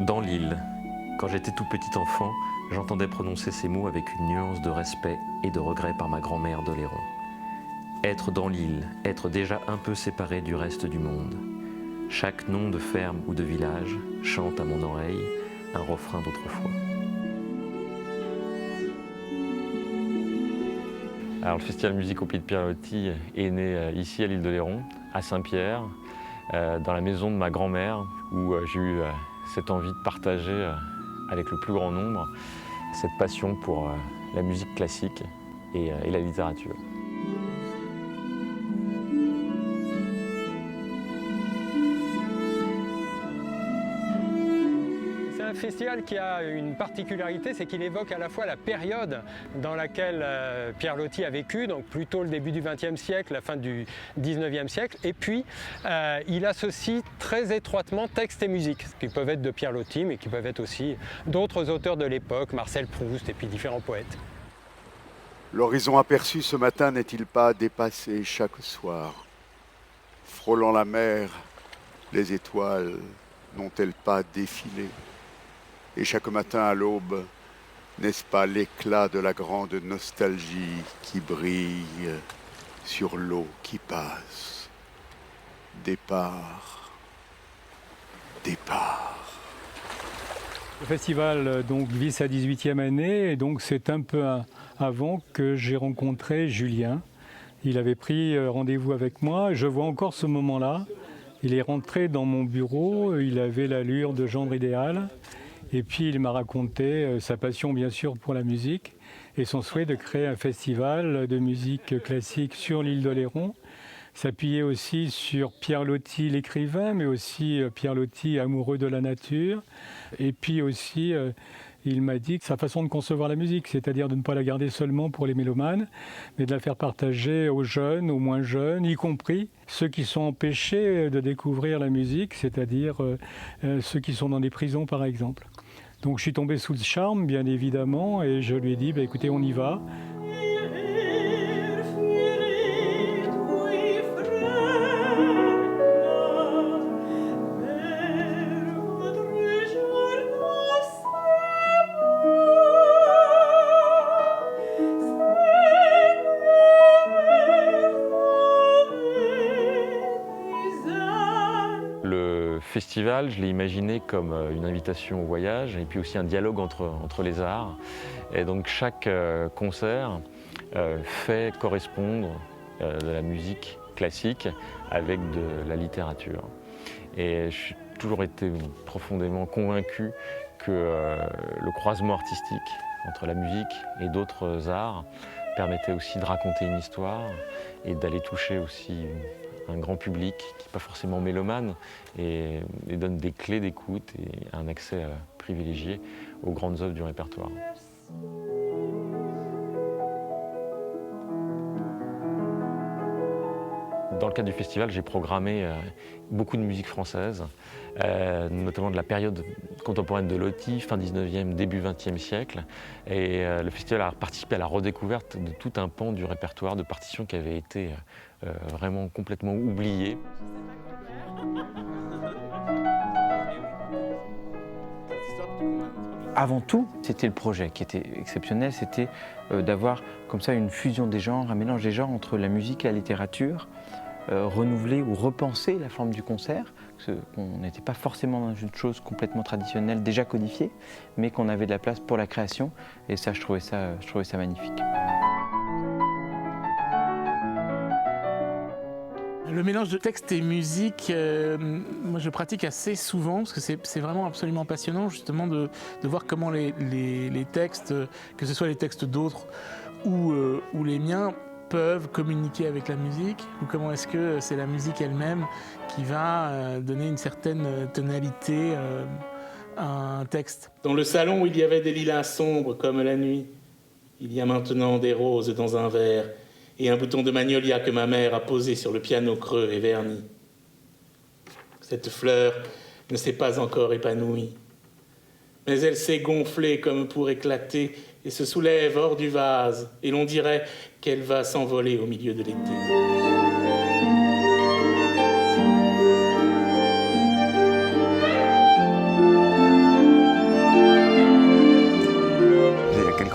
Dans l'île, quand j'étais tout petit enfant, j'entendais prononcer ces mots avec une nuance de respect et de regret par ma grand-mère d'Oléron. Être dans l'île, être déjà un peu séparé du reste du monde. Chaque nom de ferme ou de village chante à mon oreille un refrain d'autrefois. Alors, le Festival Musique au Pied de Pierre-Loti est né ici à l'île d'Oléron, à Saint-Pierre, dans la maison de ma grand-mère, où j'ai eu cette envie de partager avec le plus grand nombre cette passion pour la musique classique et la littérature. C'est un festival qui a une particularité, c'est qu'il évoque à la fois la période dans laquelle Pierre-Loti a vécu, donc plutôt le début du XXe siècle, la fin du XIXe siècle, et puis il associe très étroitement texte et musique, qui peuvent être de Pierre-Loti, mais qui peuvent être aussi d'autres auteurs de l'époque, Marcel Proust et puis différents poètes. L'horizon aperçu ce matin n'est-il pas dépassé chaque soir? Frôlant la mer, les étoiles n'ont-elles pas défilé? Et chaque matin à l'aube, n'est-ce pas l'éclat de la grande nostalgie qui brille sur l'eau qui passe? Départ, départ. Le festival donc vit sa 18e année et donc c'est un peu avant que j'ai rencontré Julien. Il avait pris rendez-vous avec moi. Je vois encore ce moment-là. Il est rentré dans mon bureau. Il avait l'allure de gendre idéal. Et puis il m'a raconté sa passion bien sûr pour la musique et son souhait de créer un festival de musique classique sur l'île d'Oléron. S'appuyer aussi sur Pierre-Loti l'écrivain, mais aussi Pierre-Loti amoureux de la nature. Et puis aussi, il m'a dit que sa façon de concevoir la musique, c'est-à-dire de ne pas la garder seulement pour les mélomanes, mais de la faire partager aux jeunes, aux moins jeunes, y compris ceux qui sont empêchés de découvrir la musique, c'est-à-dire ceux qui sont dans des prisons par exemple. Donc je suis tombé sous le charme, bien évidemment, et je lui ai dit, écoutez, on y va. Le festival, je l'ai imaginé comme une invitation au voyage et puis aussi un dialogue entre les arts. Et donc chaque concert fait correspondre de la musique classique avec de la littérature. Et j'ai toujours été profondément convaincu que le croisement artistique entre la musique et d'autres arts permettait aussi de raconter une histoire et d'aller toucher aussi un grand public qui n'est pas forcément mélomane et donne des clés d'écoute et un accès privilégié aux grandes œuvres du répertoire. Dans le cadre du festival, j'ai programmé beaucoup de musique française, notamment de la période contemporaine de Loti, fin 19e, début 20e siècle. Et le festival a participé à la redécouverte de tout un pan du répertoire de partitions qui avait été vraiment complètement oublié. Avant tout, c'était le projet qui était exceptionnel, c'était d'avoir comme ça une fusion des genres, un mélange des genres entre la musique et la littérature, renouveler ou repenser la forme du concert, qu'on n'était pas forcément dans une chose complètement traditionnelle, déjà codifiée, mais qu'on avait de la place pour la création, et ça, je trouvais ça magnifique. Le mélange de texte et musique, moi je pratique assez souvent parce que c'est vraiment absolument passionnant justement de voir comment les textes, que ce soit les textes d'autres ou les miens, peuvent communiquer avec la musique, ou comment est-ce que c'est la musique elle-même qui va donner une certaine tonalité à un texte. Dans le salon où il y avait des lilas sombres comme la nuit, il y a maintenant des roses dans un verre et un bouton de magnolia que ma mère a posé sur le piano creux et verni. Cette fleur ne s'est pas encore épanouie, mais elle s'est gonflée comme pour éclater et se soulève hors du vase, et l'on dirait qu'elle va s'envoler au milieu de l'été.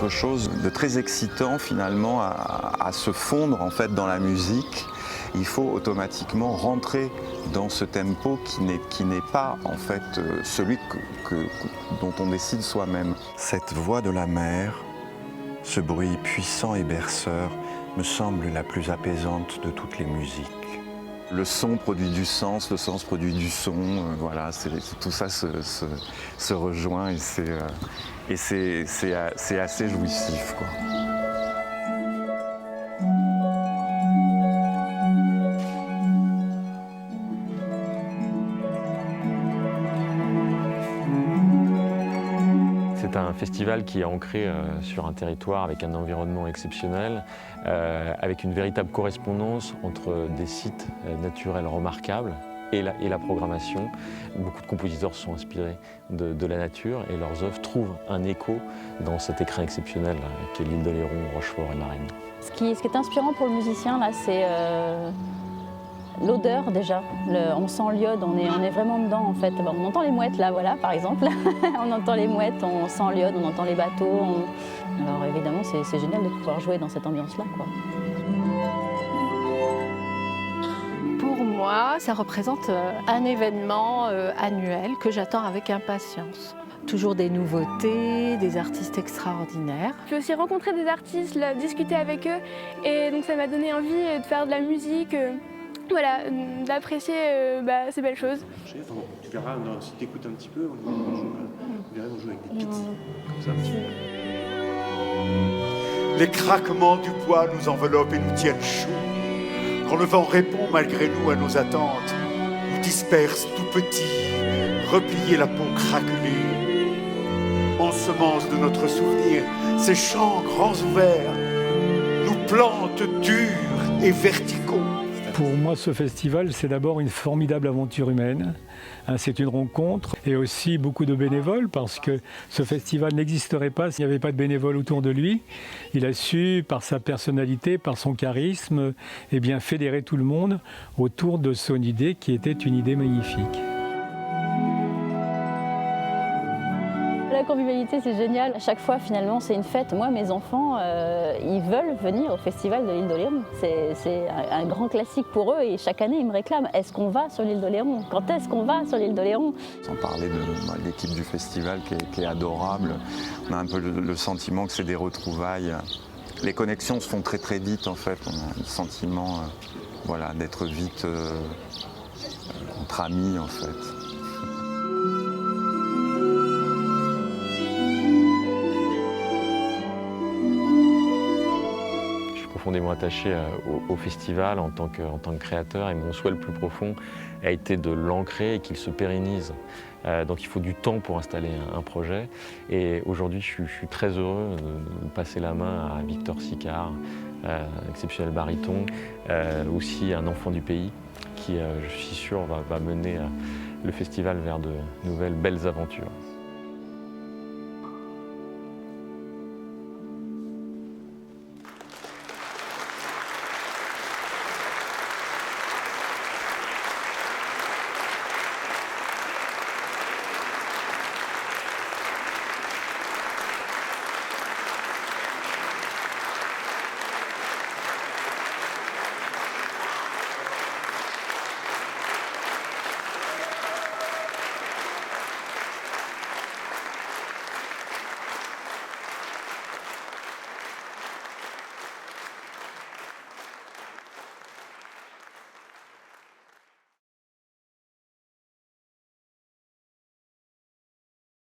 quelque chose de très excitant finalement à se fondre en fait dans la musique. Il faut automatiquement rentrer dans ce tempo qui n'est pas en fait celui dont on décide soi-même. Cette voix de la mer, ce bruit puissant et berceur, me semble la plus apaisante de toutes les musiques. Le son produit du sens, le sens produit du son, voilà, tout ça se rejoint et c'est assez jouissif, quoi. C'est un festival qui est ancré sur un territoire avec un environnement exceptionnel, avec une véritable correspondance entre des sites naturels remarquables et la programmation. Beaucoup de compositeurs sont inspirés de la nature et leurs œuvres trouvent un écho dans cet écrin exceptionnel qu'est l'île d'Oléron, Rochefort et Marraine. Ce qui est inspirant pour le musicien, là, c'est l'odeur déjà. On sent l'iode, on est vraiment dedans en fait. On entend les mouettes là, voilà, par exemple. On entend les mouettes, on sent l'iode, on entend les bateaux. Alors évidemment, c'est génial de pouvoir jouer dans cette ambiance-là, quoi. Pour moi, ça représente un événement annuel que j'attends avec impatience. Toujours des nouveautés, des artistes extraordinaires. J'ai aussi rencontré des artistes, discuté avec eux, et donc ça m'a donné envie de faire de la musique, voilà, d'apprécier ces belles choses. Enfin, tu verras, si tu écoutes un petit peu, on joue avec des pits, comme ça. Les craquements du bois nous enveloppent et nous tiennent chaud. Quand le vent répond malgré nous à nos attentes, nous disperse tout petits, replier la peau craquelée. Ensemence de notre souvenir, ces champs grands ouverts nous plantent durs et verticaux. Pour moi, ce festival, c'est d'abord une formidable aventure humaine. C'est une rencontre et aussi beaucoup de bénévoles parce que ce festival n'existerait pas s'il n'y avait pas de bénévoles autour de lui. Il a su, par sa personnalité, par son charisme, fédérer tout le monde autour de son idée qui était une idée magnifique. La convivialité, c'est génial. À chaque fois, finalement, c'est une fête. Moi, mes enfants, ils veulent venir au festival de l'île d'Oléron. C'est un grand classique pour eux et chaque année, ils me réclament. Est-ce qu'on va sur l'île d'Oléron? Quand est-ce qu'on va sur l'île d'Oléron? Sans parler de l'équipe du festival qui est adorable. On a un peu le sentiment que c'est des retrouvailles. Les connexions se font très très vite, en fait. On a le sentiment d'être vite entre amis, en fait. Profondément attaché au festival en tant que créateur et mon souhait le plus profond a été de l'ancrer et qu'il se pérennise. Donc il faut du temps pour installer un projet et aujourd'hui je suis très heureux de passer la main à Victor Sicard, exceptionnel baryton, aussi un enfant du pays qui je suis sûr va mener le festival vers de nouvelles belles aventures.